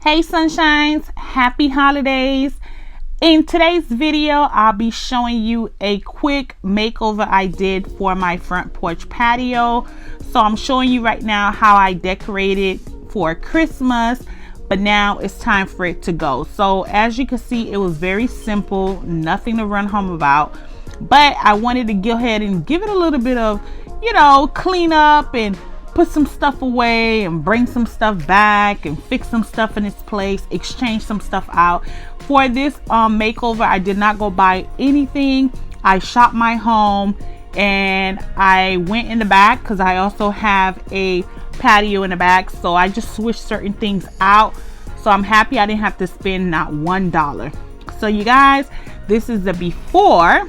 Hey sunshines, happy holidays. In today's video, I'll be showing you a quick makeover I did for my front porch patio. So I'm showing you right now how I decorated for Christmas, but now it's time for it to go. So as you can see, it was very simple, nothing to run home about, but I wanted to go ahead and give it a little bit of, clean up and put some stuff away and bring some stuff back and fix some stuff in its place, exchange some stuff out. For this makeover, I did not go buy anything. I shopped my home and I went in the back because I also have a patio in the back, so I just switched certain things out. So I'm happy I didn't have to spend not $1. So you guys, this is the before,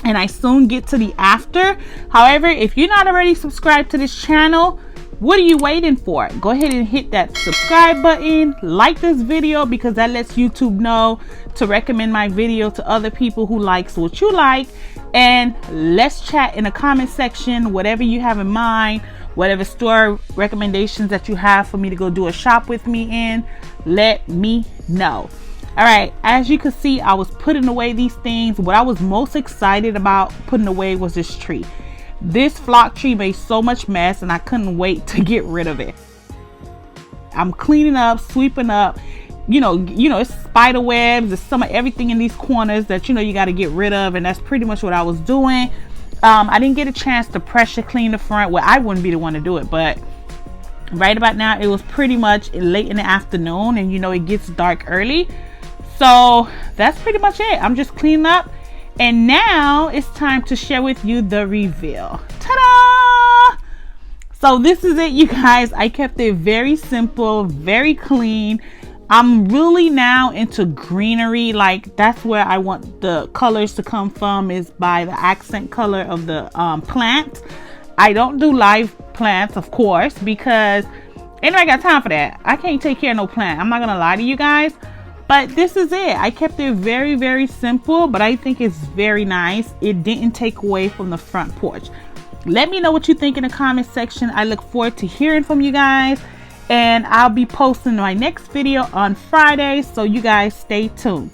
and I soon get to the after. However, if you're not already subscribed to this channel, what are you waiting for? Go ahead and hit that subscribe button, like this video, because that lets YouTube know to recommend my video to other people who likes what you like. And let's chat in the comment section, whatever you have in mind, whatever store recommendations that you have for me to go do a shop with me in, let me know. All right, as you can see, I was putting away these things. What I was most excited about putting away was this tree. This flock tree made so much mess and I couldn't wait to get rid of it. I'm cleaning up, sweeping up, it's spider webs, there's some of everything in these corners that you got to get rid of, and that's pretty much what I was doing. I didn't get a chance to pressure clean the front. Well, I wouldn't be the one to do it, but right about now it was pretty much late in the afternoon, and it gets dark early. So that's pretty much it. I'm just cleaning up, and now it's time to share with you the reveal. Ta-da! So this is it, you guys. I kept it very simple, very clean. I'm really now into greenery. Like, that's where I want the colors to come from, is by the accent color of the plant. I don't do live plants, of course, because ain't nobody got time for that. I can't take care of no plant. I'm not gonna lie to you guys. But this is it. I kept it very, very simple, but I think it's very nice. It didn't take away from the front porch. Let me know what you think in the comment section. I look forward to hearing from you guys, and I'll be posting my next video on Friday, so you guys stay tuned.